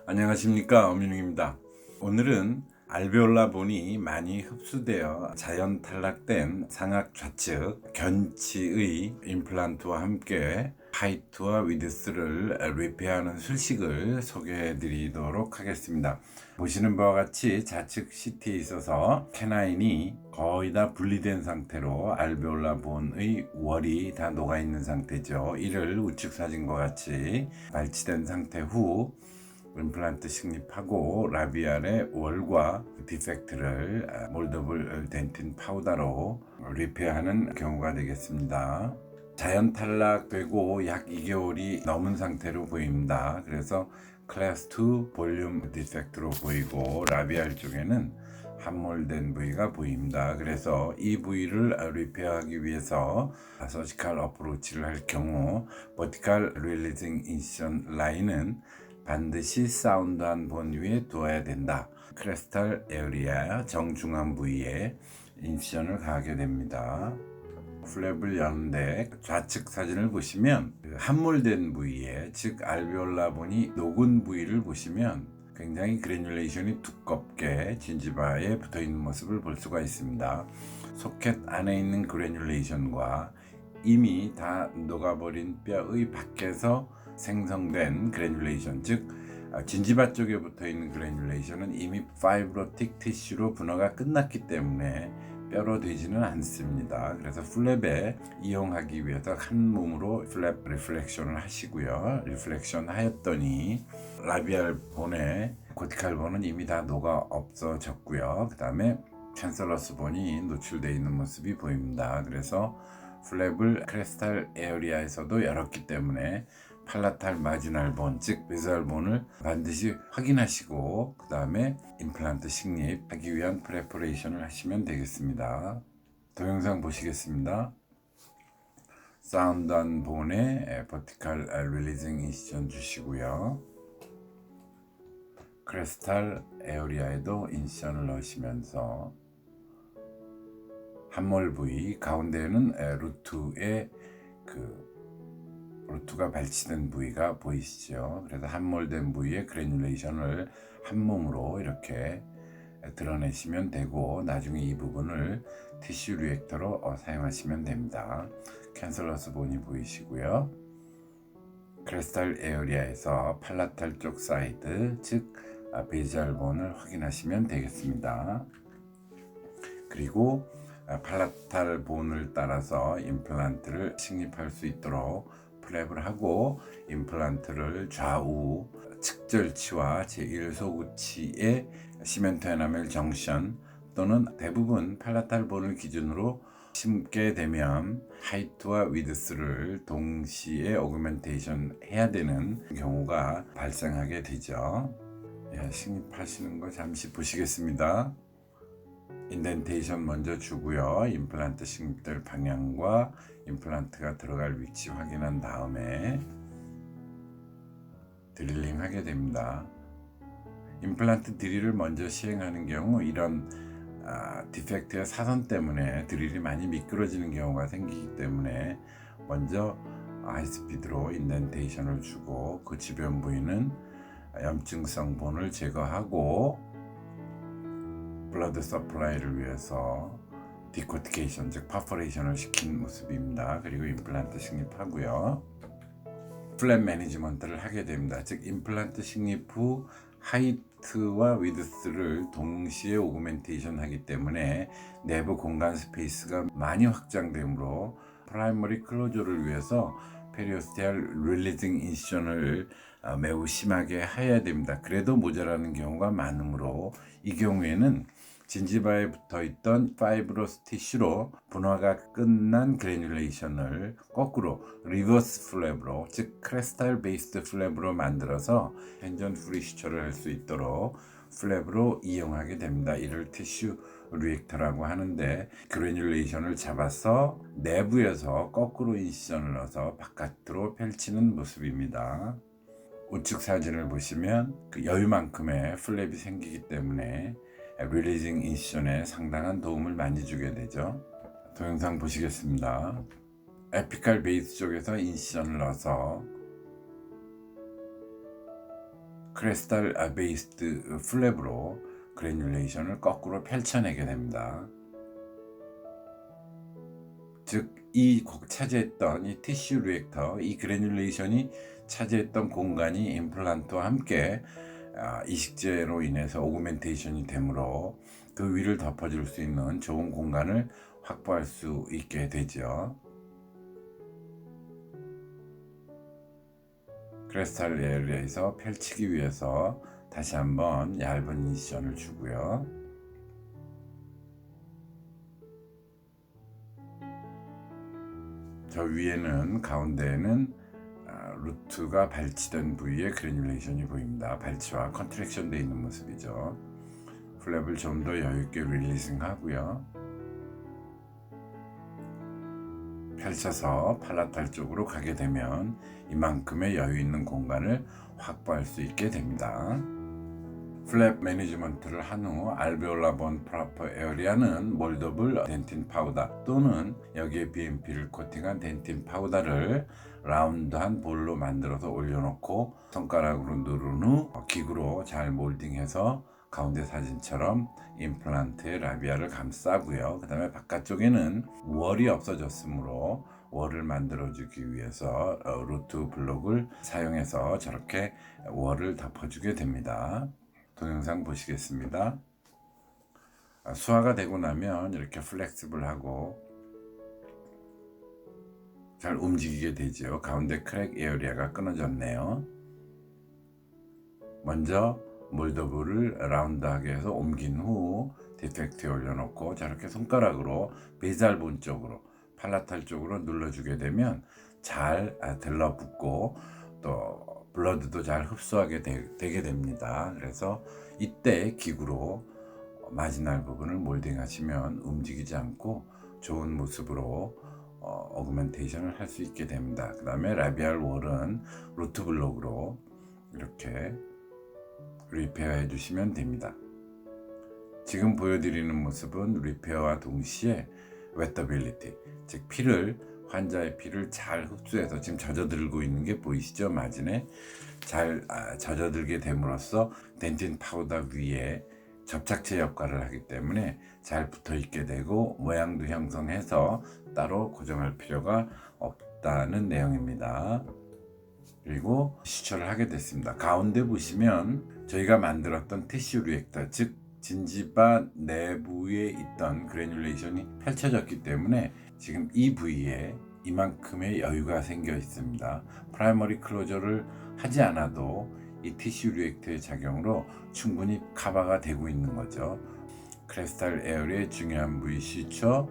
안녕하십니까, 엄윤웅입니다. 오늘은 알베올라 본이 많이 흡수되어 자연 탈락된 상악 좌측 견치의 임플란트와 함께 하이트와 위드스를 리페어하는 술식을 소개해 드리도록 하겠습니다. 보시는 바와 같이 좌측 CT에 있어서 캐나인이 거의 다 분리된 상태로 알베올라 본의 월이 다 녹아 있는 상태죠. 이를 우측 사진과 같이 발치된 상태 후 임플란트 식립하고 라비알의 월과 디펙트를 몰더블 덴틴 파우더로 리페어하는 경우가 되겠습니다. 자연 탈락되고 약 2개월이 넘은 상태로 보입니다. 그래서 클래스 2 볼륨 디펙트로 보이고 라비알 쪽에는 함몰된 부위가 보입니다. 그래서 이 부위를 리페어하기 위해서 서지컬 어프로치를 할 경우 버티컬 릴리징 인시전 라인은 반드시 사운드한 본 위에 두어야 된다. 크레스탈 에어리아 정중앙 부위에 인시전을 가하게 됩니다. 플랩을 여는데 좌측 사진을 보시면 함몰된 부위에, 즉 알베올라 본이 녹은 부위를 보시면 굉장히 그래듈레이션이 두껍게 진지바에 붙어있는 모습을 볼 수가 있습니다. 소켓 안에 있는 그래듈레이션과 이미 다 녹아버린 뼈의 밖에서 생성된 그래듈레이션, 즉 진지바 쪽에 붙어있는 그래듈레이션은 이미 파이브로틱 티슈로 분화가 끝났기 때문에 뼈로 되지는 않습니다. 그래서 플랩에 이용하기 위해서 한 몸으로 플랩 리플렉션을 하시고요. 리플렉션 하였더니 라비알 본에 코티칼 본은 이미 다 녹아 없어졌고요. 그 다음에 캔슬러스 본이 노출되어 있는 모습이 보입니다. 그래서 플랩을 크레스탈 에어리아에서도 열었기 때문에 팔라탈 마지널 본, 즉 비주얼 본을 반드시 확인하시고 그 다음에 임플란트 식립하기 위한 프레퍼레이션을 하시면 되겠습니다. 동영상 보시겠습니다. 사운드한 본에 버티컬 릴리징 인시전 주시고요. 크레스탈 에어리아에도 인시전을 넣으시면서 함몰 부위 가운데에는 루트의 루트가 발치된 부위가 보이시죠. 그래서 함몰된 부위의 그래듈레이션을 한 몸으로 이렇게 드러내시면 되고, 나중에 이 부분을 티슈 리액터로 사용하시면 됩니다. 캔슬러스 본이 보이시고요. 크레스탈 에어리아에서 팔라탈 쪽 사이드, 즉 베이지알 본을 확인하시면 되겠습니다. 그리고 팔라탈 본을 따라서 임플란트를 식립할 수 있도록 플랩을 하고 임플란트를 좌우 측절치와 제1소구치의 시멘트 에나멜 정션 또는 대부분 팔라탈 본을 기준으로 심게 되면 하이트와 위드스를 동시에 오그멘테이션 해야 되는 경우가 발생하게 되죠. 식립하시는 거 잠시 보시겠습니다. 인덴테이션 먼저 주고요. 임플란트 식립될 방향과 임플란트가 들어갈 위치 확인한 다음에 드릴링 하게 됩니다. 임플란트 드릴을 먼저 시행하는 경우 이런 디펙트의 사선 때문에 드릴이 많이 미끄러지는 경우가 생기기 때문에 먼저 하이스피드로 인덴테이션을 주고 그 주변 부위는 염증성 본을 제거하고 블러드 서플라이를 위해서 디코티케이션, 즉 퍼포레이션을 시킨 모습입니다. 그리고 임플란트 식립하고요. 플랩 매니지먼트를 하게 됩니다. 즉 임플란트 식립 후 하이트와 위드스를 동시에 오그멘테이션 하기 때문에 내부 공간 스페이스가 많이 확장되므로 프라이머리 클로저를 위해서 페리오스테알 릴리징 인시전을 매우 심하게 해야 됩니다. 그래도 모자라는 경우가 많으므로 이 경우에는 진지바에 붙어있던 파이브로스 티슈로 분화가 끝난 그래듈레이션을 거꾸로 리버스 플랩으로, 즉 크레스탈 베이스드 플랩으로 만들어서 텐전 프리 시처를 할 수 있도록 플랩으로 이용하게 됩니다. 이를 티슈 리액터라고 하는데, 그래듈레이션을 잡아서 내부에서 거꾸로 인시전을 넣어서 바깥으로 펼치는 모습입니다. 우측 사진을 보시면 그 여유만큼의 플랩이 생기기 때문에 릴리징 인시전에 상당한 도움을 많이 주게 되죠. 동영상 보시겠습니다. 에피칼 베이스 쪽에서 인시전을 넣어서 크리스탈 베이스드 플랩으로 그래듈레이션을 거꾸로 펼쳐내게 됩니다. 즉, 이 차지했던 이 티슈 리액터, 이 그래듈레이션이 차지했던 공간이 임플란트와 함께 이식제로 인해서 오그멘테이션이 되므로 그 위를 덮어줄 수 있는 좋은 공간을 확보할 수 있게 되죠. 크리스탈 에어리에서 펼치기 위해서 다시 한번 얇은 인시전을 주고요. 저 위에는, 가운데에는 루트가 발치된 부위에 그래듈레이션이 보입니다. 발치와 컨트랙션 되어 있는 모습이죠. 플랩을 좀 더 여유있게 릴리징 하고요. 펼쳐서 팔라탈 쪽으로 가게 되면 이만큼의 여유 있는 공간을 확보할 수 있게 됩니다. 플랩 매니지먼트를 한 후 알베올라 본 프로퍼 에어리아는 몰더블 덴틴 파우더 또는 여기에 BMP를 코팅한 덴틴 파우더를 라운드한 볼로 만들어서 올려놓고 손가락으로 누른 후 기구로 잘 몰딩해서 가운데 사진처럼 임플란트의 라비아를 감싸고요. 그 다음에 바깥쪽에는 월이 없어졌으므로 월을 만들어주기 위해서 루트 블록을 사용해서 저렇게 월을 덮어주게 됩니다. 동영상 보시겠습니다. 수화가 되고 나면 이렇게 플렉시블하고 잘 움직이게 되죠. 가운데 크랙 에어리아가 끊어졌네요. 먼저 몰더블을 라운드하게 해서 옮긴 후 디펙트에 올려놓고 저렇게 손가락으로 베이살본 쪽으로, 팔라탈 쪽으로 눌러주게 되면 잘 들러붙고 또 블러드도 잘 흡수하게 되게 됩니다. 그래서 이때 기구로 마지날 부분을 몰딩하시면 움직이지 않고 좋은 모습으로 어그멘테이션을 할 수 있게 됩니다. 그 다음에 라비알 월은 루트 블록으로 이렇게 리페어 해주시면 됩니다. 지금 보여드리는 모습은 리페어와 동시에 웨터빌리티, 즉 환자의 피를 잘 흡수해서 지금 젖어들고 있는 게 보이시죠? 마진에 잘 젖어들게 됨으로써 덴틴 파우더 위에 접착제 역할을 하기 때문에 잘 붙어 있게 되고 모양도 형성해서 따로 고정할 필요가 없다는 내용입니다. 그리고 시초를 하게 됐습니다. 가운데 보시면 저희가 만들었던 티슈 리액터, 즉 진지바 내부에 있던 그래듈레이션이 펼쳐졌기 때문에 지금 이 부위에 이만큼의 여유가 생겨 있습니다. 프라이머리 클로저를 하지 않아도 이 티슈 리액터의 작용으로 충분히 커버가 되고 있는 거죠. 크리스탈 에어리의 중요한 부위 시초,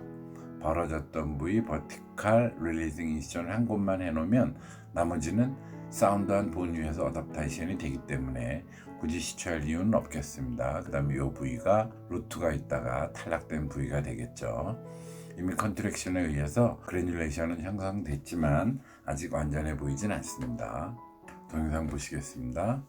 벌어졌던 부위 버티칼 릴리징 인시전을 한 곳만 해놓으면 나머지는 사운드한 본 위에서 어댑테이션이 되기 때문에 굳이 시초할 이유는 없겠습니다. 그 다음에 이 부위가 루트가 있다가 탈락된 부위가 되겠죠. 이미 컨트랙션에 의해서 그래듈레이션은 형성됐지만 아직 완전해 보이진 않습니다. 동영상 보시겠습니다.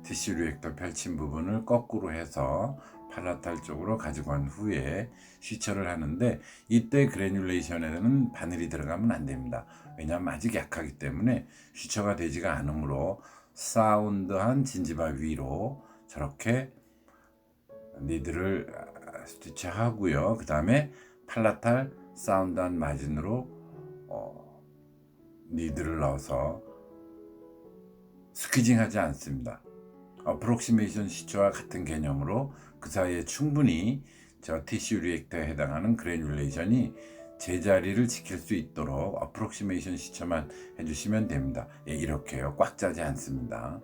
티슈 리액터 펼친 부분을 거꾸로 해서 팔라탈 쪽으로 가지고 간 후에 시처를 하는데 이때 그래듈레이션에는 바늘이 들어가면 안 됩니다. 왜냐하면 아직 약하기 때문에 시처가 되지가 않으므로 사운드한 진지바 위로 저렇게 니드를 스티치하고요. 그 다음에 팔라탈 사운드한 마진으로 니드를 넣어서 스퀴징 하지 않습니다. 어프록시메이션 시초와 같은 개념으로 그 사이에 충분히 저 티슈 리액터에 해당하는 그래듈레이션이 제자리를 지킬 수 있도록 어프록시메이션 시초만 해주시면 됩니다. 예, 이렇게요. 꽉 짜지 않습니다.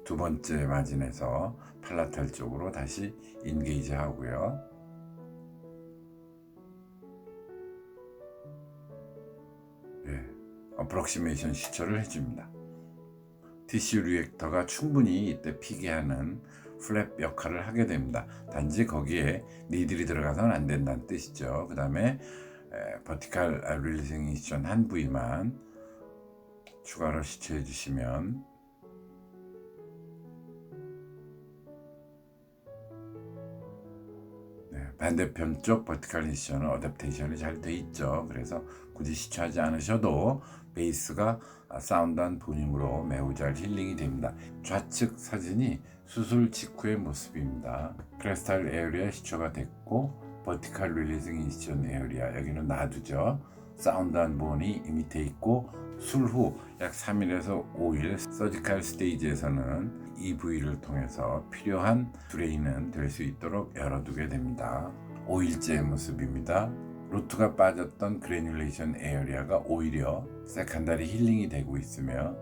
두 번째 마진에서 팔라탈 쪽으로 다시 인게이지 하고요. 어프록시메이션 시초를 해줍니다. 티슈 리액터가 충분히 이때 피게 하는 플랩 역할을 하게 됩니다. 단지 거기에 니들이 들어가서는 안 된다는 뜻이죠. 그 다음에 버티칼 릴리징 인시전 한 부위만 추가로 시초해 주시면 반대편 쪽 버티컬 인시전은 어댑테이션이 잘 돼 있죠. 그래서 굳이 시추하지 않으셔도 베이스가 사운드한 보님으로 매우 잘 힐링이 됩니다. 좌측 사진이 수술 직후의 모습입니다. 크레스탈 에어리아 시추가 됐고 버티컬 릴리징 인시전 에어리아 여기는 놔두죠. 사운드한 본이 밑에 있고 술 후 약 3일에서 5일 서지컬 스테이지에서는 이 부위를 통해서 필요한 드레인은 될 수 있도록 열어두게 됩니다. 5일째의 모습입니다. 루트가 빠졌던 그래듈레이션 에어리아가 오히려 세컨다리 힐링이 되고 있으며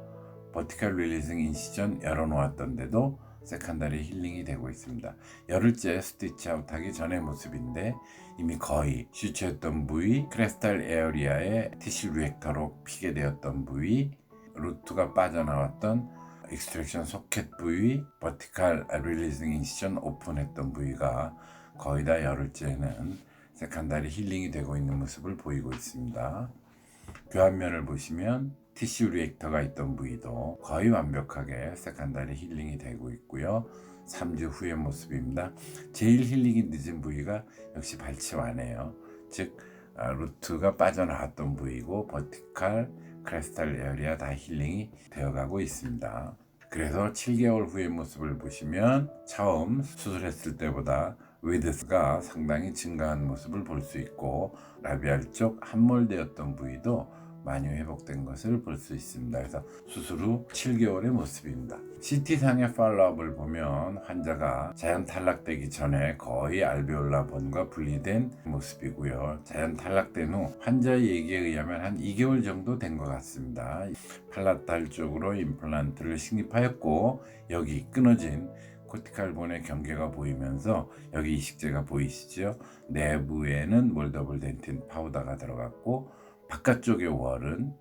버티컬 릴리징 인시전 열어놓았던데도 세컨다리 힐링이 되고 있습니다. 열흘째 스티치 아웃하기 전의 모습인데 이미 거의 슈처했던 부위, 크레스탈 에어리아의 티슈 리액터로 피게 되었던 부위, 루트가 빠져나왔던 익스트랙션 소켓 부위, 버티컬 릴리징 인시전 오픈했던 부위가 거의 다 열흘째는 세컨다리 힐링이 되고 있는 모습을 보이고 있습니다. 교환면을 보시면 티슈 리액터가 있던 부위도 거의 완벽하게 세컨다리 힐링이 되고 있고요. 3주 후의 모습입니다. 제일 힐링이 늦은 부위가 역시 발치완이에요. 즉 루트가 빠져나왔던 부위고 버티컬, 크레스탈 에어리아 다 힐링이 되어가고 있습니다. 그래서 7개월 후의 모습을 보시면 처음 수술했을 때보다 위드스가 상당히 증가한 모습을 볼 수 있고 라비알 쪽 함몰되었던 부위도 많이 회복된 것을 볼 수 있습니다. 그래서 수술 후 7개월의 모습입니다. CT상의 팔로업을 보면 환자가 자연 탈락되기 전에 거의 알베올라 본과 분리된 모습이고요. 자연 탈락된 후 환자의 얘기에 의하면 한 2개월 정도 된 것 같습니다. 팔라탈 쪽으로 임플란트를 식립하였고 여기 끊어진 코티칼 본의 경계가 보이면서 여기 이식제가 보이시죠? 내부에는 몰더블 덴틴 파우더가 들어갔고 바깥쪽의 월은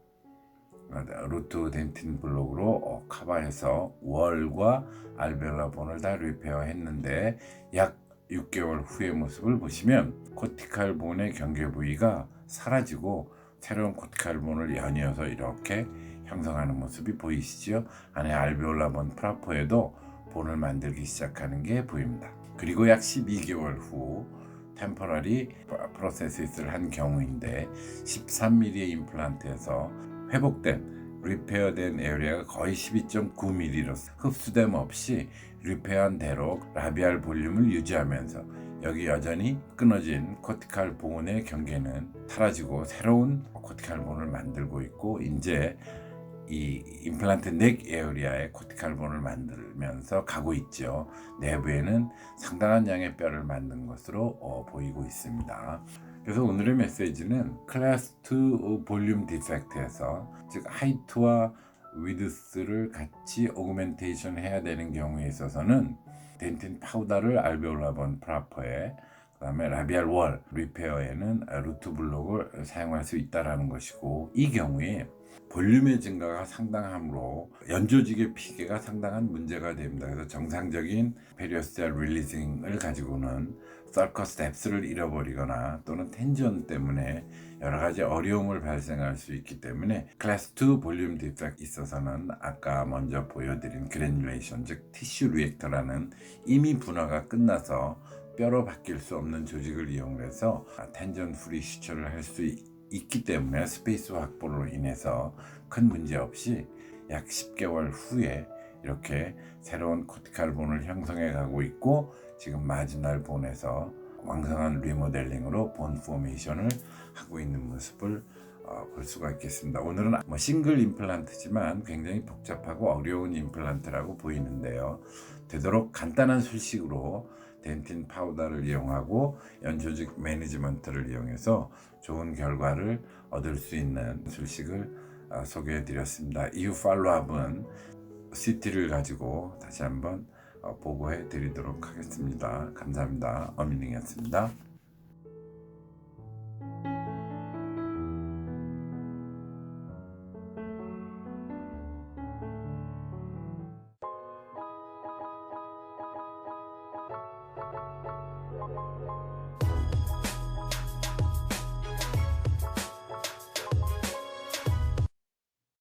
루트 덴틴 블록으로 커버해서 월과 알베올라 본을 다 리페어 했는데 약 6개월 후의 모습을 보시면 코티칼 본의 경계 부위가 사라지고 새로운 코티칼 본을 연이어서 이렇게 형성하는 모습이 보이시죠? 안에 알베올라 본 프라포에도 본을 만들기 시작하는 게 보입니다. 그리고 약 12개월 후 템포러리 프로세스를 한 경우인데 13mm의 임플란트에서 회복된 리페어된 에어리아가 거의 12.9mm로 흡수됨 없이 리페어한 대로 라비알 볼륨을 유지하면서 여기 여전히 끊어진 코티칼 본의 경계는 사라지고 새로운 코티칼 본을 만들고 있고 이제 이 임플란트 넥 에어리아의 코티칼 본을 만들면서 가고 있죠. 내부에는 상당한 양의 뼈를 만든 것으로 보이고 있습니다. 그래서 오늘의 메시지는 클래스 2 볼륨 디펙트에서 즉 하이트와 위드스를 같이 오그멘테이션 해야 되는 경우에 있어서는 덴틴 파우더를 알베올라 본 프라퍼에 그 다음에 라비알 월 리페어에는 루트 블록을 사용할 수 있다는 것이고 이 경우에 볼륨의 증가가 상당하므로 연조직의 피계가 상당한 문제가 됩니다. 그래서 정상적인 페리오스탈 릴리징을 가지고는 서커스 뎁스를 잃어버리거나 또는 텐전 때문에 여러 가지 어려움을 발생할 수 있기 때문에 클래스 2 볼륨 디펙트 있어서는 아까 먼저 보여드린 그래듈레이션 즉 티슈 리액터라는 이미 분화가 끝나서 뼈로 바뀔 수 없는 조직을 이용해서 텐전 프리 시초를 할 수 있기 때문에 스페이스 확보로 인해서 큰 문제 없이 약 10개월 후에 이렇게 새로운 코티칼 본을 형성해 가고 있고 지금 마지날 본에서 왕성한 리모델링으로 본 포메이션을 하고 있는 모습을 볼 수가 있겠습니다. 오늘은 싱글 임플란트지만 굉장히 복잡하고 어려운 임플란트라고 보이는데요. 되도록 간단한 술식으로 덴틴 파우더를 이용하고 연조직 매니지먼트를 이용해서 좋은 결과를 얻을 수 있는 술식을 소개해 드렸습니다. 이후 팔로업은 CT를 가지고 다시 한번 보고해 드리도록 하겠습니다. 감사합니다. 어민링이었습니다.